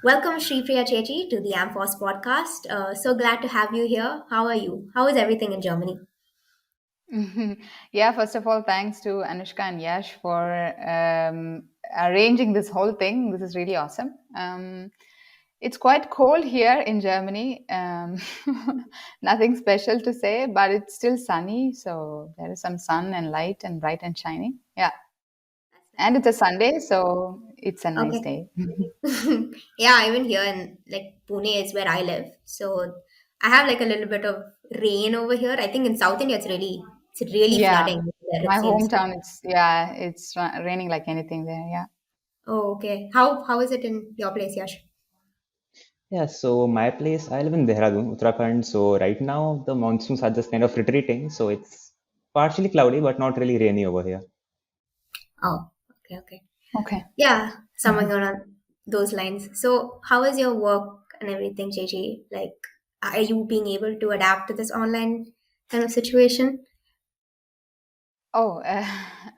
Welcome, Sreepriya Chalakkal, to the amFOSS podcast. So glad to have you here. How are you? How is everything in Germany? Yeah, first of all, thanks to Anushka and Yash for arranging this whole thing. This is really awesome. It's quite cold here in Germany. Nothing special to say, but it's still sunny. So there is some sun and light and bright and shiny. Yeah. That's And it's a nice. Sunday, so it's a nice Okay. day. Yeah, even here in Pune is where I live. So I have like a little bit of rain over here. I think in South India it's really Yeah. flooding there, it My seems. hometown, it's raining like anything there. Yeah. Oh, okay. How is it in your place, Yash? Yeah, so my place, I live in Dehradun, Uttarakhand. So right now the monsoons are just kind of retreating. So it's partially cloudy, but not really rainy over here. Oh, okay, okay. Okay. Yeah, something around those lines. So, how is your work and everything, JJ? Like, are you being able to adapt to this online kind of situation? Oh,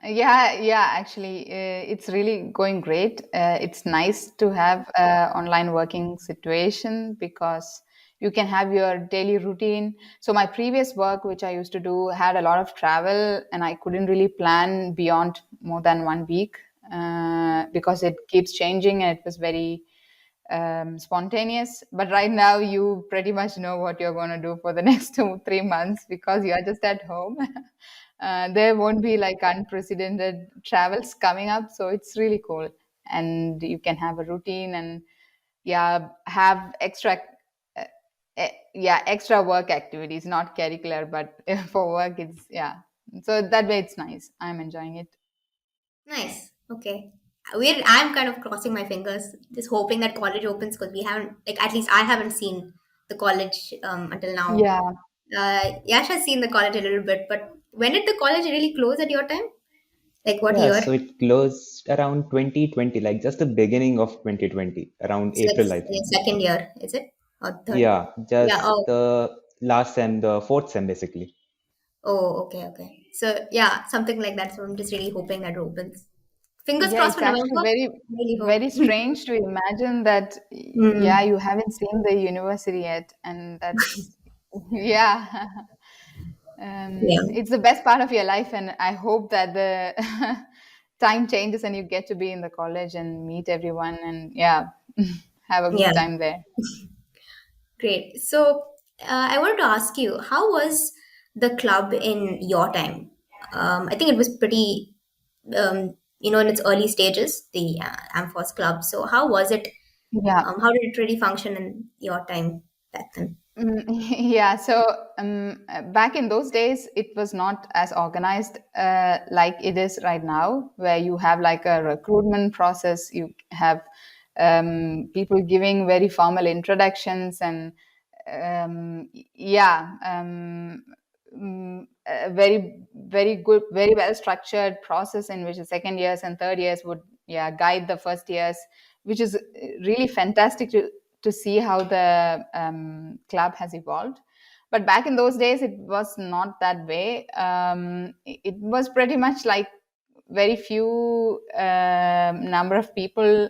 yeah, actually, it's really going great. It's nice to have online working situation because you can have your daily routine. So my previous work, which I used to do, had a lot of travel and I couldn't really plan beyond more than 1 week because it keeps changing and it was very spontaneous. But right now, you pretty much know what you're going to do for the next 2, 3 months because you are just at home. There won't be like unprecedented travels coming up, so it's really cool. And you can have a routine and yeah, have uh, extra work activities, not curricular, but for work, it's yeah. So that way, it's nice. I'm enjoying it. Nice. Okay. I'm kind of crossing my fingers, just hoping that college opens because we haven't, like, at least I haven't seen the college until now. Yeah. Yash has seen the college a little bit, but when did the college really close at your time? Like, what Yeah, year? so it closed around 2020, like just the beginning of 2020, around It's like April, I your think. second year, is it? Or third? Yeah, Yeah. just Oh, the last sem, the fourth sem basically. oh, okay, okay. So yeah, something like that. So I'm just really hoping that it opens. Fingers Yeah, crossed it's for actually November. very, Really hope. very strange to imagine that, yeah, Hmm. you haven't seen the university yet. And that's, yeah, Yeah. it's the best part of your life. And I hope that the time changes and you get to be in the college and meet everyone and, yeah, have a Yeah. good time there. Great. So I wanted to ask you, how was the club in your time? I think it was pretty, in its early stages, the amFOSS club. So how was it? Yeah. How did it really function in your time back then? Yeah, so back in those days, it was not as organized like it is right now, where you have like a recruitment process, you have people giving very formal introductions, and yeah, a very, very good, very well structured process in which the second years and third years would, yeah, guide the first years, which is really fantastic to see how the club has evolved. But back in those days, it was not that way. It was pretty much like very few number of people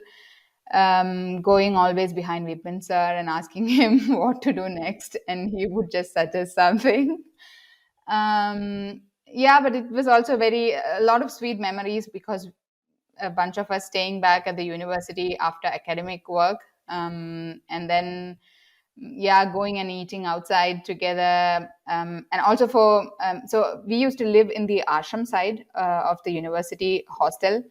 going always behind Vipin sir and asking him what to do next, and he would just suggest something. Yeah, but it was also a lot of sweet memories because a bunch of us staying back at the university after academic work, and then yeah, going and eating outside together, and also so we used to live in the ashram side of the university hostel.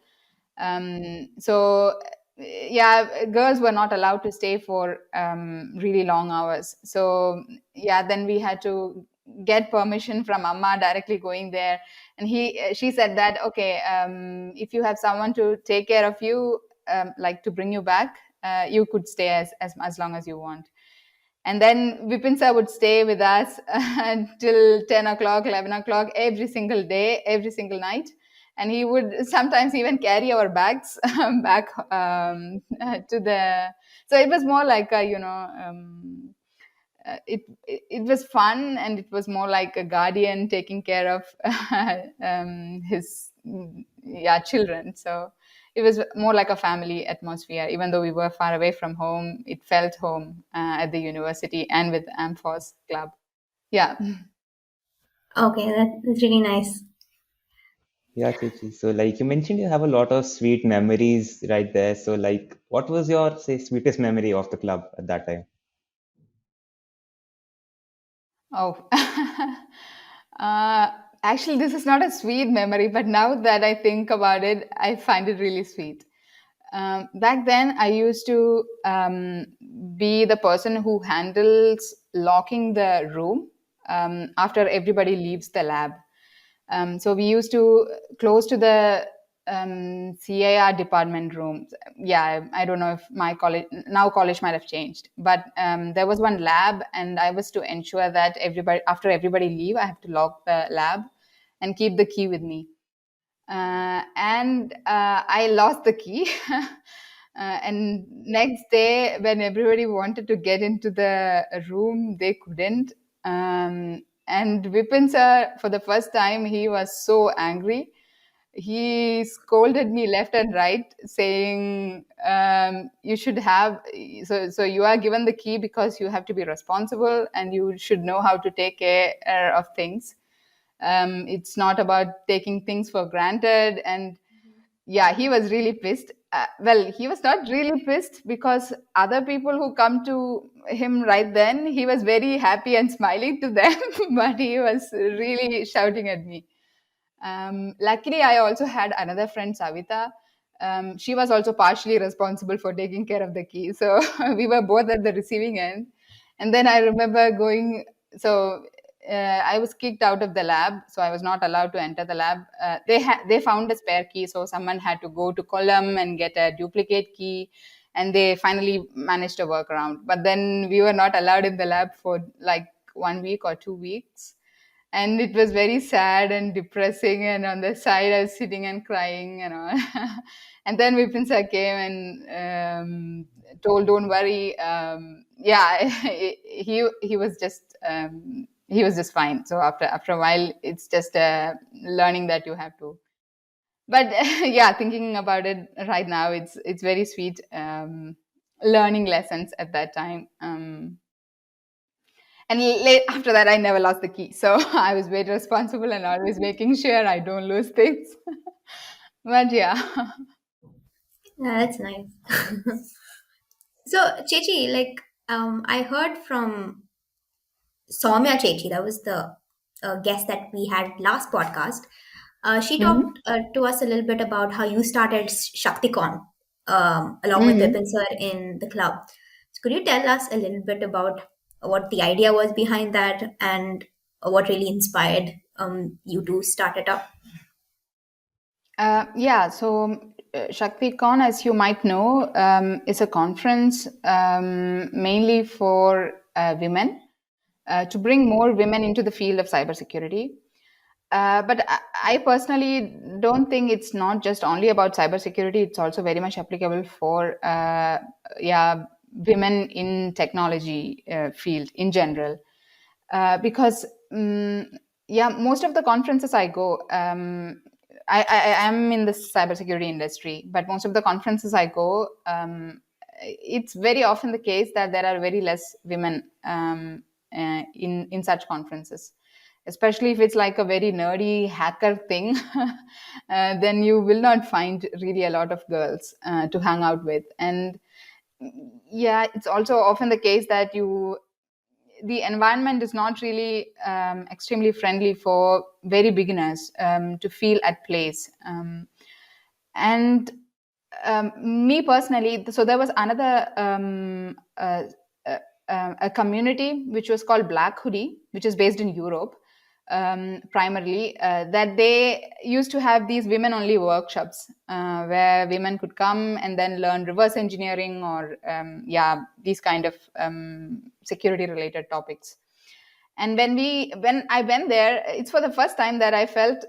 So yeah, girls were not allowed to stay for really long hours. So yeah, then we had to get permission from Amma directly going there, and she said that okay, if you have someone to take care of you, like to bring you back, you could stay as long as you want. And then Vipin sir would stay with us until 10 o'clock, 11 o'clock, every single day, every single night. And he would sometimes even carry our bags back to the. So it was more like it was fun, and it was more like a guardian taking care of his yeah children. So it was more like a family atmosphere. Even though we were far away from home, it felt home at the university and with amFOSS club. Yeah. Okay, that's really nice. Yeah, Chichi. So, like you mentioned, you have a lot of sweet memories right there. So, like, what was your, say, sweetest memory of the club at that time? Oh. uh, Actually, this is not a sweet memory, but now that I think about it, I find it really sweet. Back then, I used to be the person who handles locking the room after everybody leaves the lab. So we used to close to the CAR department rooms. Yeah, I don't know if my college now college might have changed, but there was one lab, and I was to ensure that everybody after everybody leave, I have to lock the lab and keep the key with me. And I lost the key. And next day, when everybody wanted to get into the room, they couldn't. And Vipin sir, for the first time, he was so angry. He scolded me left and right, saying, "You should have so you are given the key because you have to be responsible and you should know how to take care of things. It's not about taking things for granted." And yeah, he was really pissed. Well, he was not really pissed because other people who come to him right then, he was very happy and smiling to them, but he was really shouting at me. Luckily, I also had another friend, Savita. She was also partially responsible for taking care of the key. So we were both at the receiving end. And then I remember going, so I was kicked out of the lab. So I was not allowed to enter the lab. They found a spare key. So someone had to go to Column and get a duplicate key. And they finally managed a workaround. But then we were not allowed in the lab for like 1 week or 2 weeks, and it was very sad and depressing, and on the side I was sitting and crying and all. And then Vipin sir came and told, "Don't worry." Yeah, he was just fine. So after a while, it's just learning that you have to. But yeah, thinking about it right now, it's very sweet, learning lessons at that time. And late after that, I never lost the key. So I was very responsible and always making sure I don't lose things. But yeah. Yeah, that's nice. So, Chechi, like, I heard from Soumya Chechi, that was the guest that we had last podcast. She Mm-hmm. talked to us a little bit about how you started ShaktiCon along with Mm-hmm. Vipin sir in the club. So could you tell us a little bit about what the idea was behind that and what really inspired you to start it up? Yeah, so ShaktiCon, as you might know, is a conference mainly for women, to bring more women into the field of cybersecurity. But I personally don't think it's not just only about cybersecurity. It's also very much applicable for yeah, women in technology field in general. Because yeah, most of the conferences I go, I am in the cybersecurity industry, but most of the conferences I go, it's very often the case that there are very less women in such conferences, especially if it's like a very nerdy hacker thing. Then you will not find really a lot of girls to hang out with. And yeah, it's also often the case that the environment is not really extremely friendly for very beginners to feel at place. And me personally, so there was another a community which was called Black Hoodie, which is based in Europe, primarily, that they used to have these women only workshops where women could come and then learn reverse engineering or yeah, these kind of security related topics. And when I went there, it's for the first time that I felt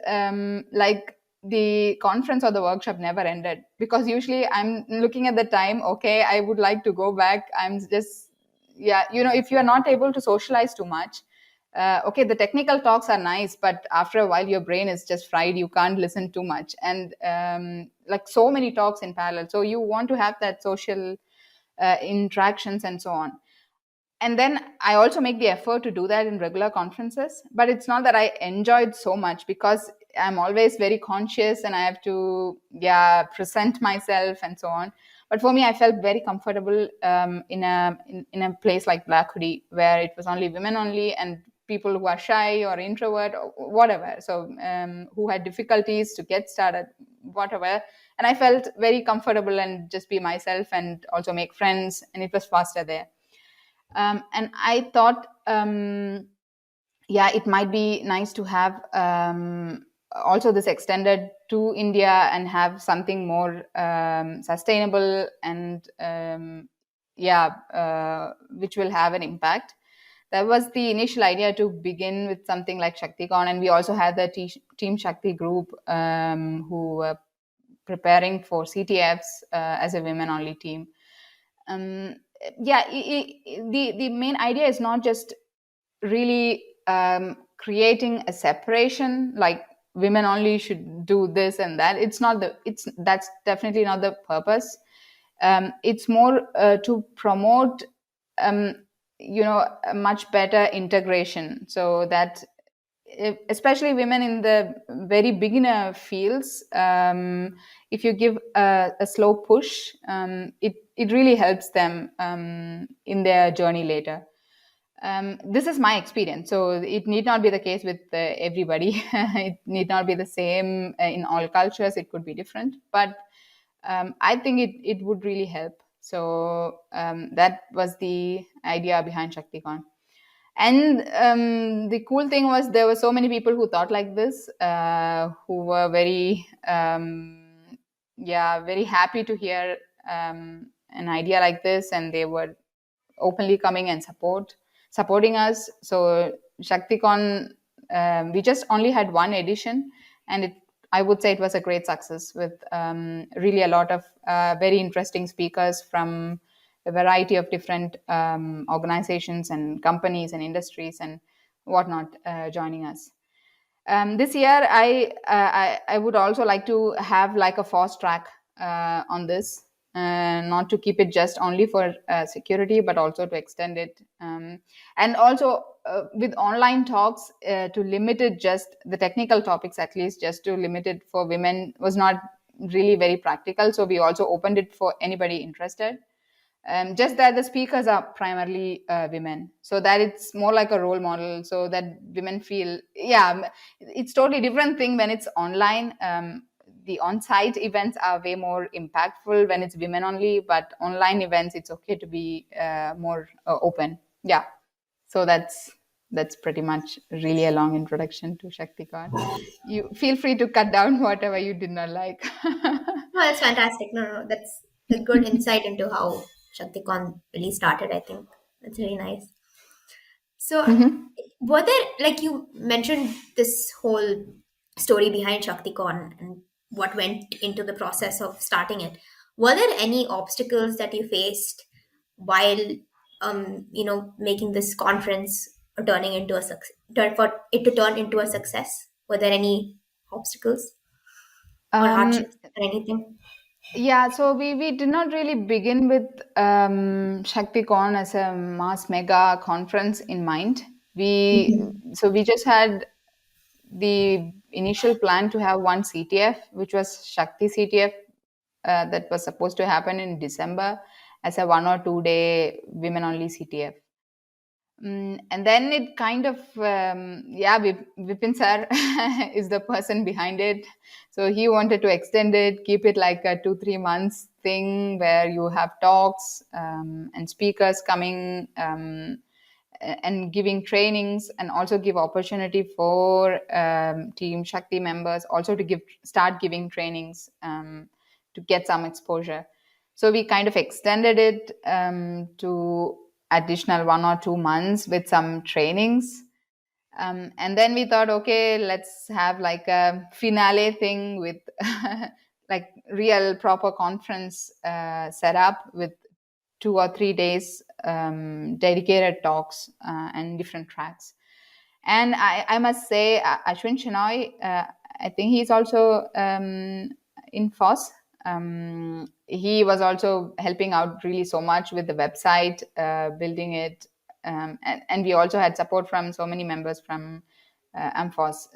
like the conference or the workshop never ended, because usually I'm looking at the time, okay, I would like to go back. I'm just, yeah, if you are not able to socialize too much, okay, the technical talks are nice, but after a while your brain is just fried, you can't listen too much, and like so many talks in parallel, so you want to have that social interactions and so on. And then I also make the effort to do that in regular conferences, but it's not that I enjoyed so much, because I'm always very conscious and I have to present myself and so on. But for me, I felt very comfortable in a place like Black Hoodie, where it was only women only, and people who are shy or introvert or whatever, so who had difficulties to get started, whatever. And I felt very comfortable and just be myself and also make friends, and it was faster there. And I thought, it might be nice to have also this extended to India and have something more sustainable and which will have an impact. That was the initial idea, to begin with something like ShaktiCon, and we also had the TeamShakti group who were preparing for CTFs as a women-only team. The main idea is not just really creating a separation, like women only should do this and that. That's definitely not the purpose. It's more to promote a much better integration, so that especially women in the very beginner fields, if you give a slow push, it really helps them in their journey later. This is my experience, so it need not be the case with everybody. It need not be the same in all cultures. It could be different, but I think it would really help. So that was the idea behind ShaktiCon. And the cool thing was, there were so many people who thought like this, who were very very happy to hear an idea like this, and they were openly coming and supporting us. So ShaktiCon, we just only had one edition, and I would say it was a great success, with really a lot of very interesting speakers from a variety of different organizations and companies and industries and whatnot joining us. This year, I would also like to have like a FOSS track on this, not to keep it just only for security, but also to extend it, and also with online talks, to limit it just the technical topics, at least just to limit it for women was not really very practical. So we also opened it for anybody interested. Just that the speakers are primarily women, so that it's more like a role model, so that women feel, it's totally different thing when it's online. The on-site events are way more impactful when it's women only, but online events, it's okay to be more open. Yeah, so that's pretty much really a long introduction to ShaktiCon. You feel free to cut down whatever you did not like. No, that's fantastic. No, that's a good insight into how ShaktiCon really started, I think. That's really nice. So, Mhm. were there, like you mentioned, this whole story behind ShaktiCon and what went into the process of starting it? Were there any obstacles that you faced while, making this conference or turning into a success, for it to turn into a success? Were there any obstacles or Um, hardships or anything? Yeah, so we did not really begin with ShaktiCon as a mass mega conference in mind. We just had the initial plan to have one CTF, which was Shakti CTF, that was supposed to happen in December as a 1 or 2 day women only CTF. And then it kind of, Vipin sir is the person behind it. So he wanted to extend it, keep it like a 2-3 months thing where you have talks and speakers coming and giving trainings, and also give opportunity for Team Shakti members also to start giving trainings to get some exposure. So we kind of extended it to additional 1 or 2 months with some trainings. And then we thought, okay, let's have like a finale thing with like real proper conference set up with 2 or 3 days dedicated talks and different tracks. And I must say, Ashwin Shenoy, I think he's also in FOSS. He was also helping out really so much with the website, building it. And we also had support from so many members from amFOSS.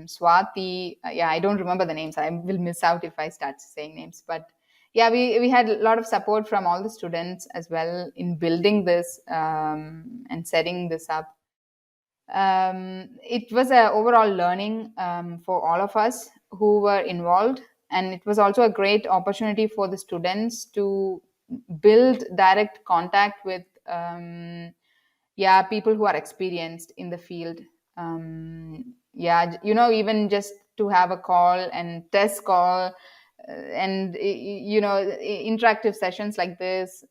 Swati, yeah, I don't remember the names. I will miss out if I start saying names. But yeah, we had a lot of support from all the students as well in building this and setting this up. It was a overall learning for all of us who were involved, and it was also a great opportunity for the students to build direct contact with yeah, people who are experienced in the field. Yeah, even just to have a call and test call, and interactive sessions like this,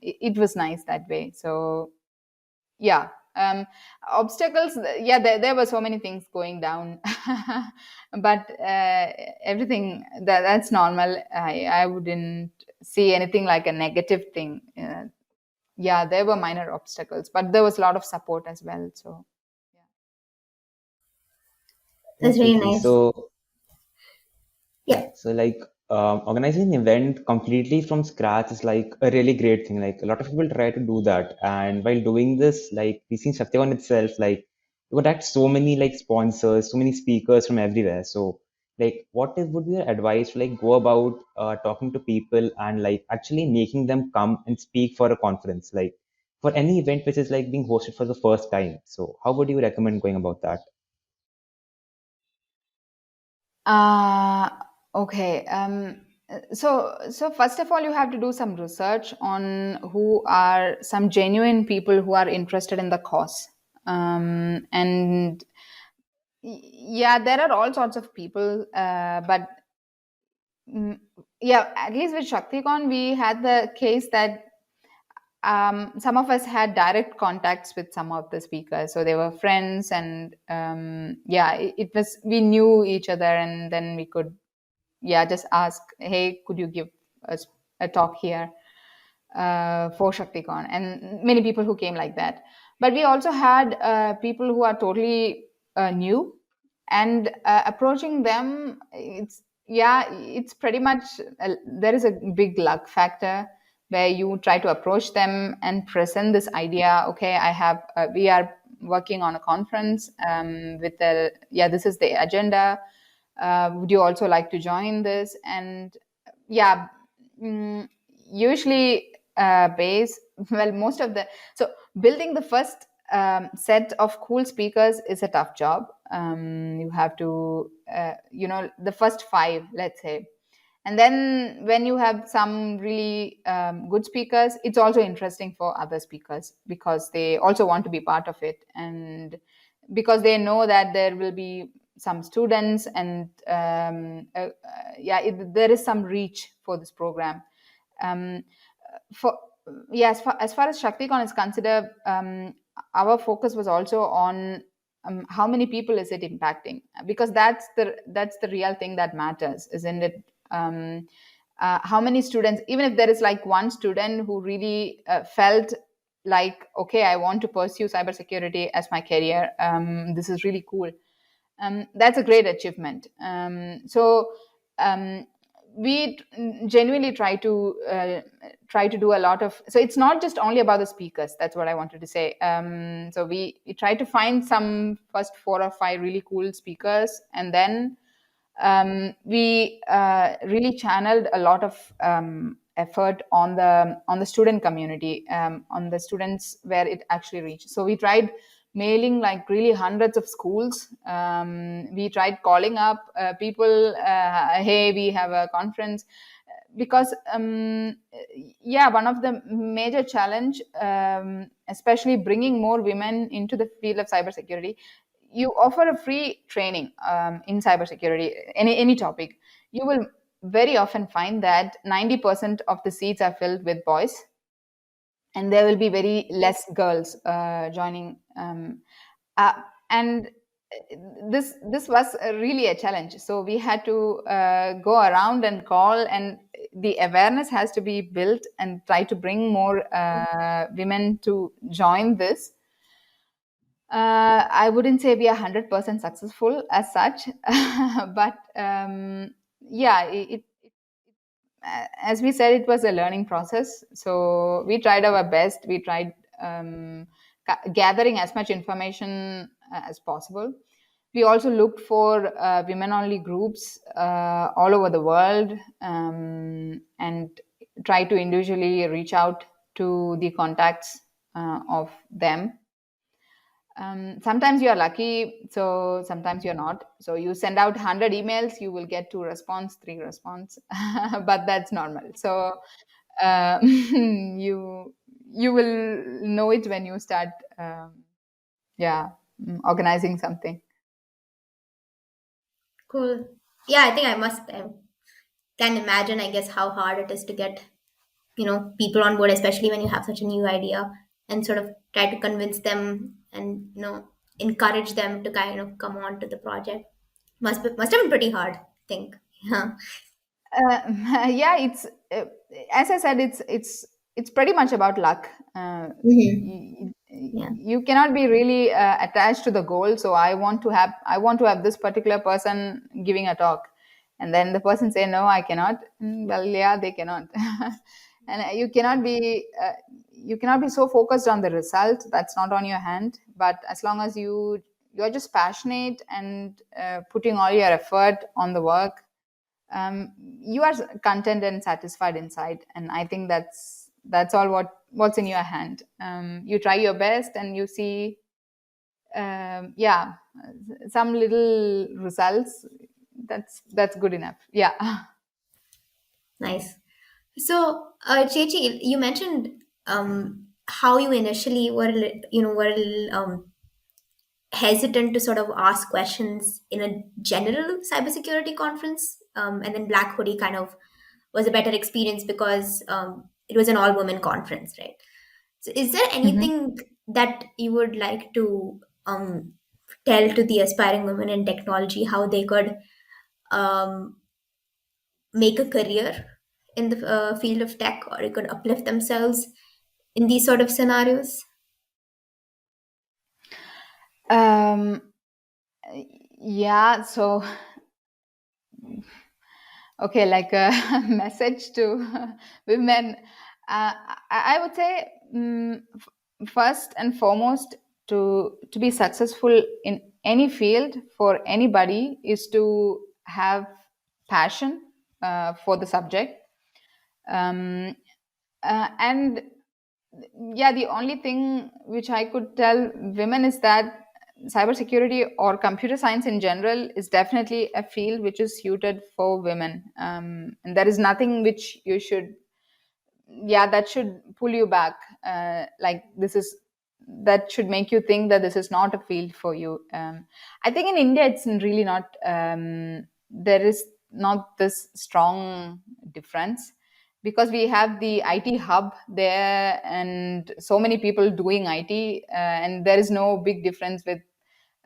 it was nice that way. So yeah. Obstacles, yeah, there were so many things going down. But everything that's normal. I wouldn't see anything like a negative thing. Yeah, there were minor obstacles, but there was a lot of support as well. So That's really Definitely. nice. Yeah. So like organizing an event completely from scratch is like a really great thing. Like a lot of people try to do that, and while doing this, like we see ShaktiCon itself, like you would attract so many like sponsors, so many speakers from everywhere. So like, would be your advice to like go about talking to people and like actually making them come and speak for a conference, like for any event which is like being hosted for the first time? So how would you recommend going about that? Uh, okay. So first of all, you have to do some research on who are some genuine people who are interested in the cause. And yeah, there are all sorts of people, but mm, yeah, at least with ShaktiCon, we had the case that some of us had direct contacts with some of the speakers, so they were friends, and yeah, it was, we knew each other, and then we could, yeah, just ask, hey, could you give us a talk here for ShaktiCon? And many people who came like that. But we also had people who are totally new, and approaching them, it's pretty much, there is a big luck factor where you try to approach them and present this idea. Okay, we are working on a conference with the, yeah, this is the agenda. Would you also like to join this? And yeah, mm, usually base, well, most of the, so building the first set of cool speakers is a tough job. You have to the first five, let's say. And then when you have some really good speakers, it's also interesting for other speakers because they also want to be part of it, and because they know that there will be some students, and yeah, there is some reach for this program. um, for Yeah, as far as ShaktiCon is considered, our focus was also on how many people is it impacting, because that's the real thing that matters, isn't it? How many students, even if there is like one student who really felt like, okay, I want to pursue cybersecurity as my career, this is really cool, that's a great achievement. So um, we genuinely try to do a lot of, so it's not just only about the speakers, that's what I wanted to say. So we try to find some first 4 or 5 really cool speakers, and then we really channeled a lot of effort on the student community, on the students where it actually reached. So we tried mailing like really hundreds of schools. We tried calling up people, hey, we have a conference, because yeah, one of the major challenge, especially bringing more women into the field of cybersecurity, you offer a free training in cybersecurity, any topic, you will very often find that 90% of the seats are filled with boys, and there will be very less girls joining. Uh, and this was really a challenge. So we had to go around and call, and the awareness has to be built, and try to bring more women to join this. I wouldn't say we are 100% successful as such, but yeah, as we said, it was a learning process. So we tried our best. We tried gathering as much information as possible. We also looked for women-only groups all over the world, and tried to individually reach out to the contacts of them. Sometimes you are lucky, so sometimes you're not. So you send out 100 emails, you will get 2 response, 3 response, but that's normal. So you will know it when you start, yeah, organizing something. Cool. Yeah, I think I can imagine, I guess, how hard it is to get, people on board, especially when you have such a new idea, and sort of try to convince them and, encourage them to kind of come on to the project. Must have been pretty hard, I think. Yeah. Yeah, it's as I said, it's pretty much about luck. Hmm. Yeah. You cannot be really attached to the goal. So I want to have this particular person giving a talk, and then the person say no, I cannot. Well, yeah, they cannot. And you cannot be so focused on the result. That's not on your hand. But as long as you're just passionate and putting all your effort on the work, you are content and satisfied inside, and I think that's all what's in your hand. You try your best and you see, yeah, some little results. That's good enough. Yeah. Nice. So, Chechi, you mentioned how you initially were a little, hesitant to sort of ask questions in a general cybersecurity conference, and then Black Hoodie kind of was a better experience because it was an all women conference, right? So, is there Mhm. anything that you would like to tell to the aspiring women in technology how they could um, make a career in the field of tech, or it could uplift themselves in these sort of scenarios? um yeah, so okay, like a message to women. I would say, first and foremost, to be successful in any field for anybody is to have passion for the subject. And yeah, the only thing which I could tell women is that cybersecurity or computer science in general is definitely a field which is suited for women, and there is nothing which you should, yeah, that should pull you back, like this is that should make you think that this is not a field for you. I think in India it's really not, there is not this strong difference, because we have the IT hub there and so many people doing IT, and there is no big difference with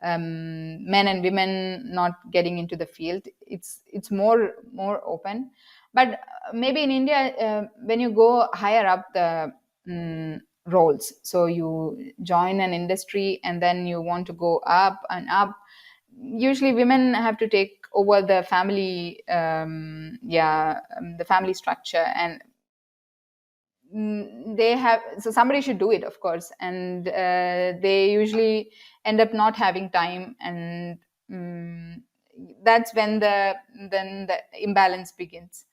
men and women not getting into the field. It's more open. But maybe in India, when you go higher up the roles, so you join an industry and then you want to go up and up, usually women have to take over the family, yeah, the family structure, and they have, so somebody should do it, of course, and they usually end up not having time, and mm that's when the imbalance begins.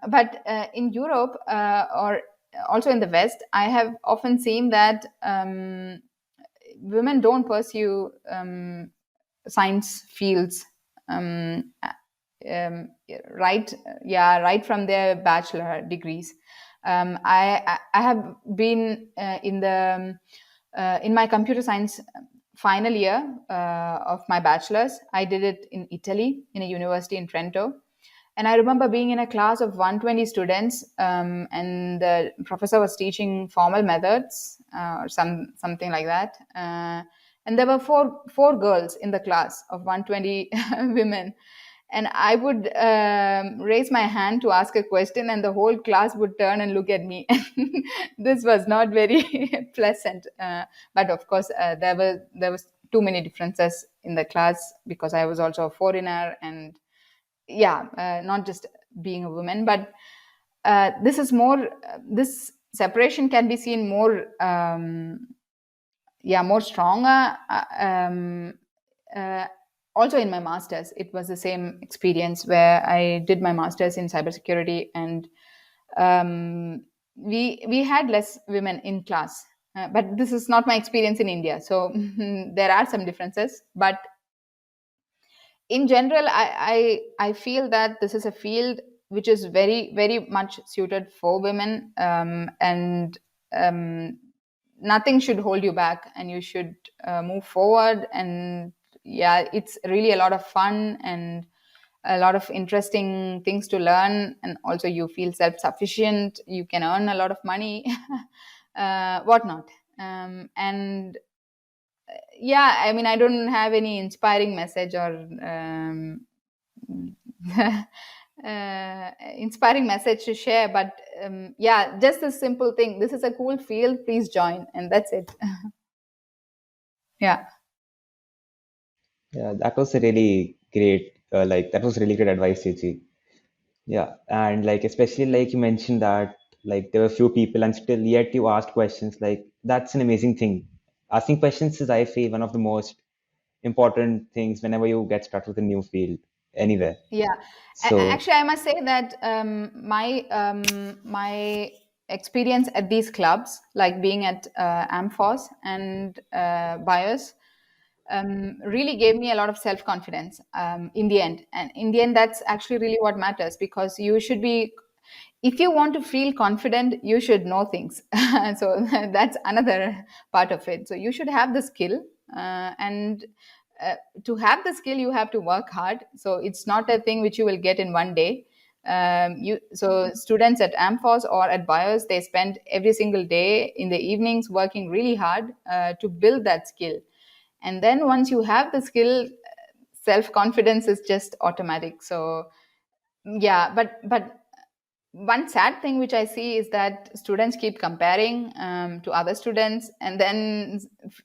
But in Europe, or also in the West, I have often seen that women don't pursue science fields, um, um, right, yeah, right from their bachelor degrees. I have been in my computer science final year of my bachelor's. I did it in Italy, in a university in Trento. And I remember being in a class of 120 students, and the professor was teaching formal methods, or something like that. And there were four girls in the class of 120 women. and I would raise my hand to ask a question, and the whole class would turn and look at me. This was not very pleasant, but of course there was too many differences in the class because I was also a foreigner, and yeah, not just being a woman, but this is more. This separation can be seen more. Yeah, more stronger. Uh, Also in my masters, it was the same experience where I did my masters in cybersecurity, and we had less women in class. But this is not my experience in India, so there are some differences. But in general, I feel that this is a field which is very, very much suited for women, and um, nothing should hold you back, and you should move forward. And yeah, it's really a lot of fun and a lot of interesting things to learn, and also you feel self-sufficient, you can earn a lot of money, whatnot. And yeah, I mean, I don't have any inspiring message or inspiring message to share, but yeah, just a simple thing: this is a cool field, please join, and that's it. Yeah. Yeah, that was a really great, that was really good advice, Chichi. Yeah, and like especially like you mentioned that like there were few people and still yet you asked questions. Like that's an amazing thing. Asking questions is, I feel, one of the most important things whenever you get started with a new field anywhere. Yeah, So actually, I must say that my experience at these clubs, like being at amFOSS and BIOS, really gave me a lot of self confidence in the end. And in the end, that's actually really what matters, because you should be, if you want to feel confident, you should know things. So that's another part of it. So you should have the skill, and to have the skill, you have to work hard. So it's not a thing which you will get in one day. So students at amFOSS or at BIOS, they spend every single day in the evenings working really hard to build that skill. And then once you have the skill, self confidence is just automatic. So yeah, but one sad thing which I see is that students keep comparing to other students, and then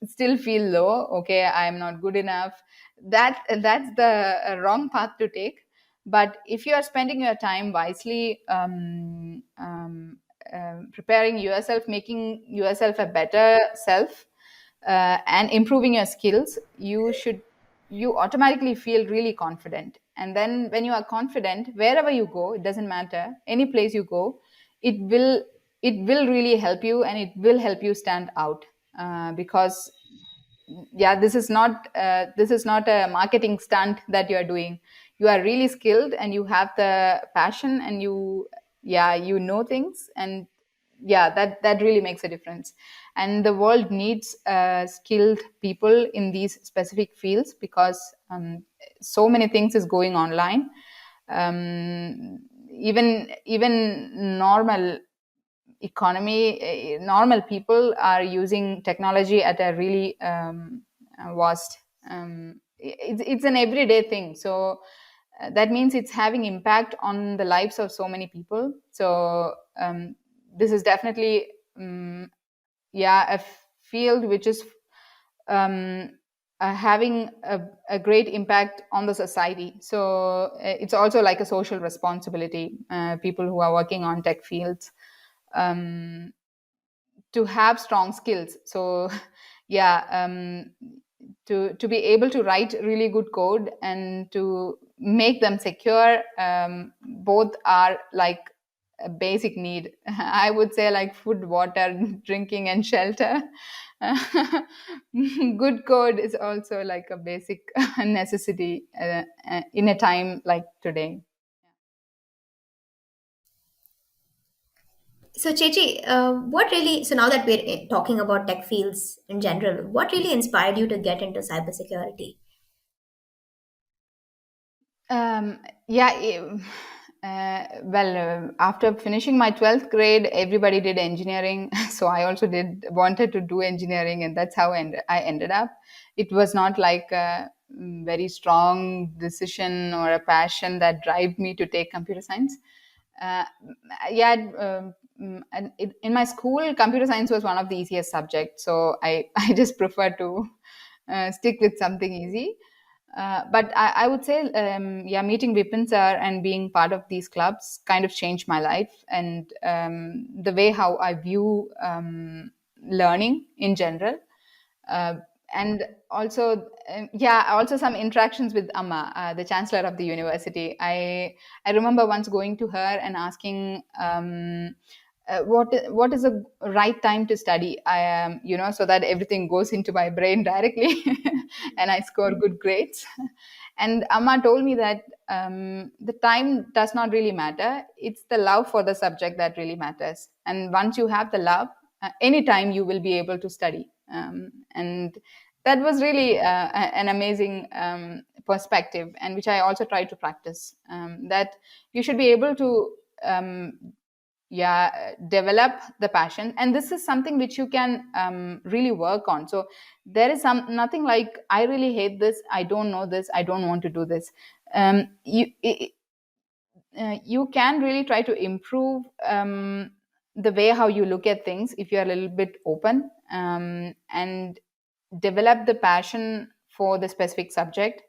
still feel low. Okay, I am not good enough. That's the wrong path to take. But if you are spending your time wisely, preparing yourself, making yourself a better self, and improving your skills, you automatically feel really confident. And then when you are confident, wherever you go, it doesn't matter, any place you go, it will it will really help you, and it will help you stand out, because yeah, this is not a marketing stunt that you are doing. You are really skilled, and you have the passion, and you know things, and yeah, that really makes a difference. And the world needs skilled people in these specific fields, because so many things is going online. Even normal economy, normal people are using technology at a really vast, it's an everyday thing. So that means it's having impact on the lives of so many people. So this is definitely yeah, a field which is um, having a great impact on the society. So it's also like a social responsibility, people who are working on tech fields, um, to have strong skills. So yeah, to be able to write really good code and to make them secure, both are like a basic need. I would say, like food, water, drinking, and shelter. Good code is also like a basic necessity in a time like today. So, Chechi, what really, so now that we're talking about tech fields in general, what really inspired you to get into cybersecurity? Um, yeah, well, after finishing my 12th grade, everybody did engineering. So I also wanted to do engineering, and that's how I ended up. It was not like very strong decision or a passion that drive me to take computer science. Uh, yeah, and in my school, computer science was one of the easiest subjects, so I I just prefer to stick with something easy. But I would say, yeah, meeting Vipin sir and being part of these clubs kind of changed my life and the way how I view learning in general. Uh, and also, yeah, also some interactions with Amma, the chancellor of the university. I remember once going to her and asking, what is the right time to study? I am, so that everything goes into my brain directly, and I score good grades. And Amma told me that the time does not really matter. It's the love for the subject that really matters. And once you have the love, anytime you will be able to study. And that was really an amazing perspective, and which I also try to practice. That you should be able to yeah, develop the passion, and this is something which you can really work on. So there is nothing like I really hate this, I don't know this, I don't want to do this. You can really try to improve the way how you look at things if you're a little bit open, and develop the passion for the specific subject.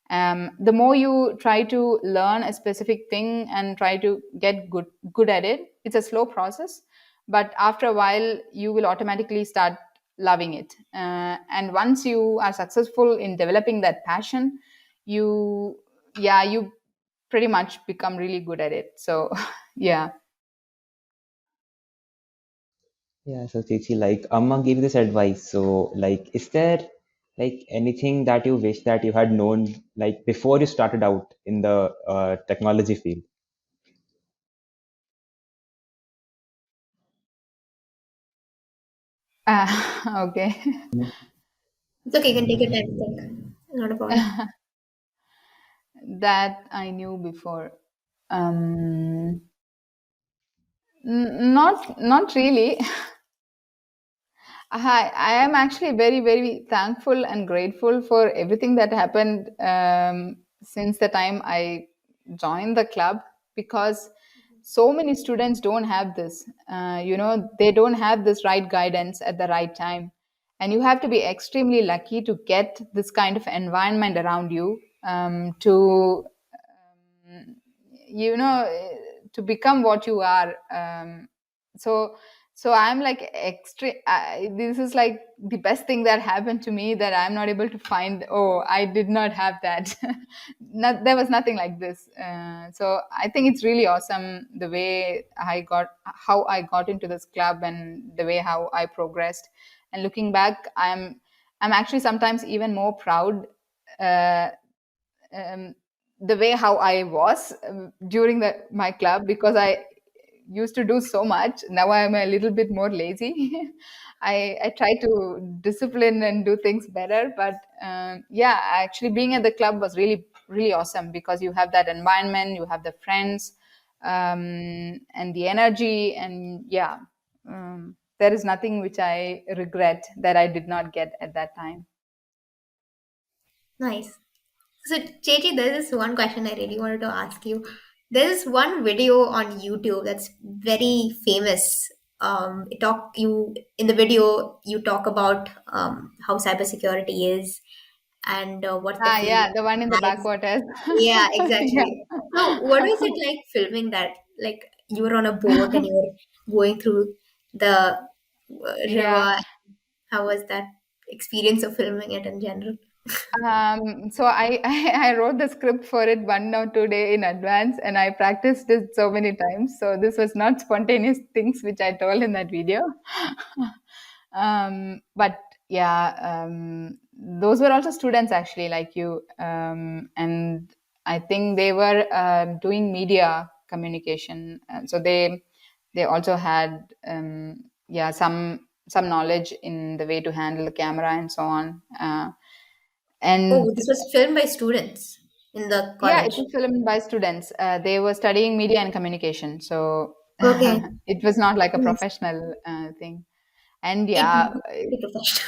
The more you try to learn a specific thing and try to get good at it, it's a slow process, but after a while you will automatically start loving it. And once you are successful in developing that passion, you yeah, you pretty much become really good at it. So yeah. Yeah, so Chichi, like Amma gave you this advice. So, like, is there like anything that you wish that you had known like before you started out in the technology field? Okay. It's okay, you can take your time to think. Not a problem. That I knew before. um not really. I am actually very, very thankful and grateful for everything that happened since the time I joined the club, because so many students don't have this. They don't have this right guidance at the right time. And you have to be extremely lucky to get this kind of environment around you, to you know to become what you are. So so I'm like extra, this is like the best thing that happened to me, that I'm not able to find, oh, I did not have that. There was nothing like this. So I think it's really awesome the way how I got into this club, and the way how I progressed. And looking back, I'm actually sometimes even more proud, uh, um, the way how I was during my club, because I used to do so much. Now I'm a little bit more lazy. I try to discipline and do things better. But yeah, actually being at the club was really, really awesome, because you have that environment, you have the friends, and the energy. And yeah, there is nothing which I regret that I did not get at that time. Nice. So, Chechi, there's this one question I really wanted to ask you. There's one video on YouTube that's very famous. It talk you in the video you talk about how cybersecurity is and what the Ah, field yeah, the one in the has. backwaters. Yeah, Yeah. exactly. So, what was it like filming that? Like you were on a boat and you were going through the Yeah. river. How was that experience of filming it in general? So I wrote the script for it 1 or 2 days in advance, and I practiced it so many times. So this was not spontaneous things which I told in that video. But yeah, those were also students actually like you, and I think they were doing media communication. So they also had yeah, some knowledge in the way to handle the camera and so on. Oh, And this was filmed by students in the yeah, it college. was filmed by students. They were studying media and communication, so Okay. it was not like a Nice. professional thing. And It yeah, pretty professional.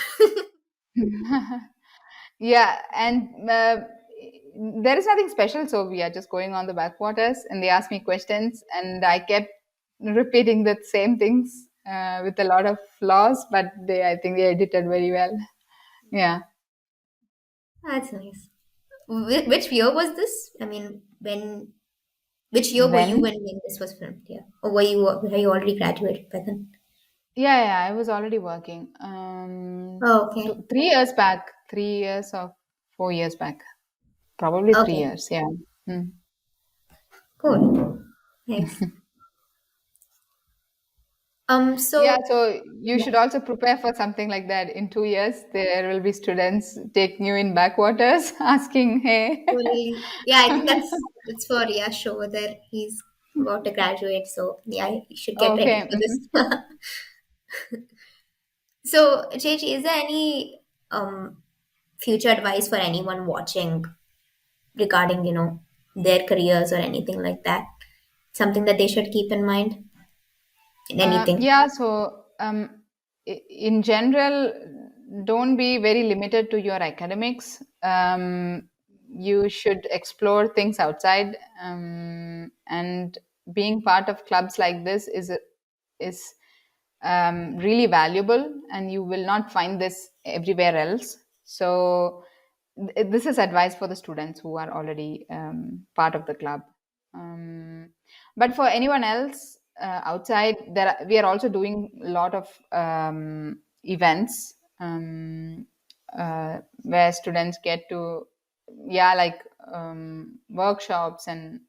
Yeah, and there is nothing special. So we are just going on the backwaters, and they asked me questions, and I kept repeating the same things with a lot of flaws, but I think they edited very well. Yeah. That's nice. Which year was this? I mean, which year were you When? when this was filmed? Yeah, or were you already graduated by then? Yeah, yeah, I was already working. Oh, okay. 3 years back, 3 years or 4 years back, probably three Okay. years. Yeah. Hmm. Cool. Nice. Yeah, So so you yeah, should also prepare for something like that. In 2 years, there will be students taking you in backwaters, asking, "Hey." yeah, I think that's for Yash over there. He's about to graduate, so yeah, you should get ready Okay. for this. So, Chechi, is there any future advice for anyone watching regarding, their careers or anything like that? Something that they should keep in mind in anything? Yeah, so in general, don't be very limited to your academics. You should explore things outside, and being part of clubs like this is really valuable, and you will not find this everywhere else. So this is advice for the students who are already part of the club. But for anyone else outside, we are also doing a lot of events where students get to, yeah, like workshops and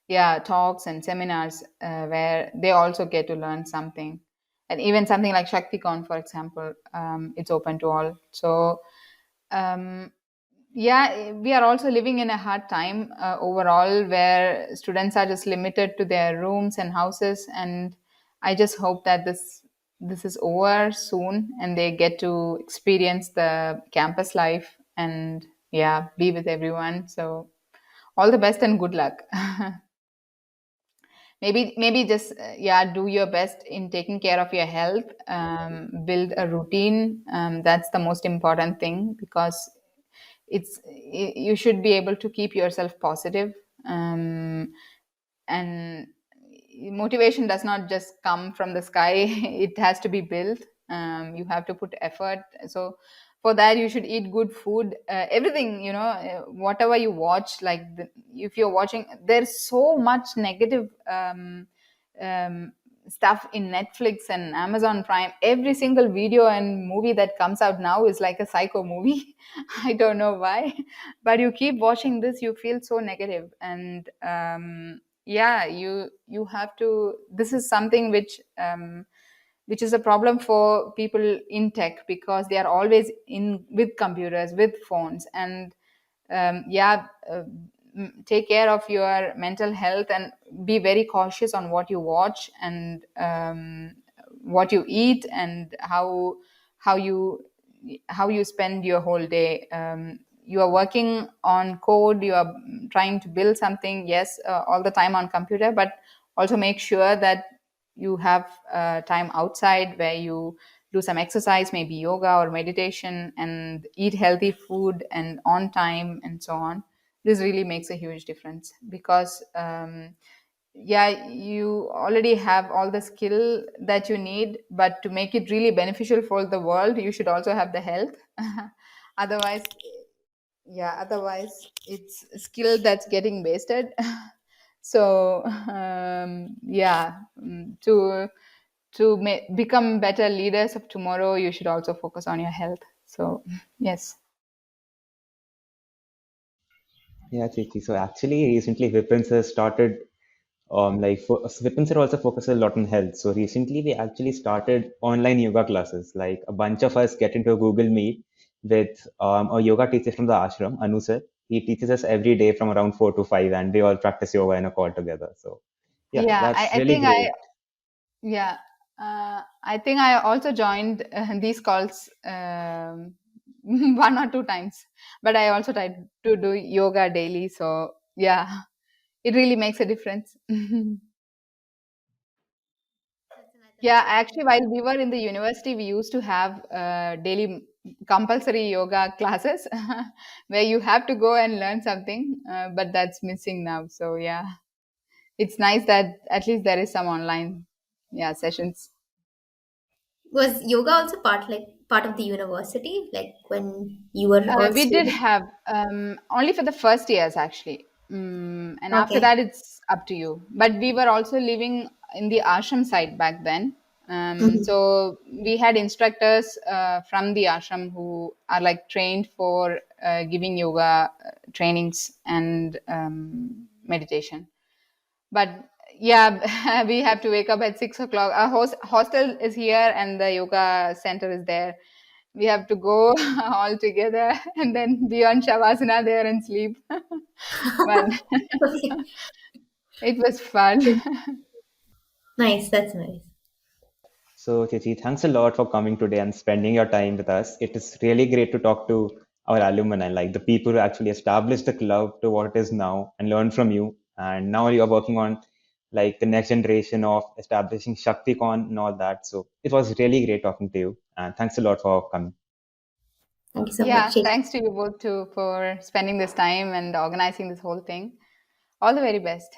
yeah, talks and seminars where they also get to learn something. And even something like ShaktiCon, for example, it's open to all. So um, yeah, we are also living in a hard time overall, where students are just limited to their rooms and houses. And I just hope that this is over soon, and they get to experience the campus life and yeah, be with everyone. So all the best and good luck. Maybe just yeah, do your best in taking care of your health. Build a routine. That's the most important thing, because you should be able to keep yourself positive. And motivation does not just come from the sky. It has to be built. You have to put effort. So for that, you should eat good food. Everything, whatever you watch, like if you're watching, there's so much negative um, stuff in Netflix and Amazon Prime. Every single video and movie that comes out now is like a psycho movie. I don't know why, but you keep watching this, you feel so negative. And yeah, you have to, this is something which is a problem for people in tech, because they are always in with computers, with phones. And yeah, take care of your mental health, and be very cautious on what you watch, and what you eat, and how you how you spend your whole day. You are working on code, you are trying to build something, yes, all the time on computer, but also make sure that you have time outside where you do some exercise, maybe yoga or meditation, and eat healthy food and on time, and so on. This really makes a huge difference, because yeah, you already have all the skill that you need, but to make it really beneficial for the world, you should also have the health. Otherwise, yeah, otherwise it's a skill that's getting wasted. So yeah, become better leaders of tomorrow, you should also focus on your health. So yes. Yeah, Chichi. So actually, recently Vipins has started Vipins are also focused a lot on health. So recently we actually started online yoga classes. Like a bunch of us get into a Google Meet with a yoga teacher from the ashram, Anu sir. He teaches us every day from around 4 to 5, and we all practice yoga in a call together. So yeah, Yeah, that's I really think great. yeah, I think I also joined these calls one or two times, but I also tried to do yoga daily. So yeah, it really makes a difference. Yeah, actually, while we were in the university, we used to have daily compulsory yoga classes where you have to go and learn something, but that's missing now. So, yeah, it's nice that at least there is some online, yeah, sessions. Was yoga also part of the university, like when you were a We did student? have only for the first years actually, and after Okay. that it's up to you. But we were also living in the ashram side back then, Mhm. so we had instructors from the ashram who are like trained for giving yoga trainings and meditation. But yeah, we have to wake up at 6 o'clock. Our hostel is here, and the yoga center is there. We have to go all together and then be on shavasana there and sleep. But Okay. it was fun. Nice. That's nice. So, Chichi, thanks a lot for coming today and spending your time with us. It is really great to talk to our alumni, like the people who actually established the club to what it is now and learn from you. And now you're working on like the next generation of establishing ShaktiCon and all that. So it was really great talking to you. And thanks a lot for coming. Thank you so much. Yeah, thanks to you both too for spending this time and organizing this whole thing. All the very best.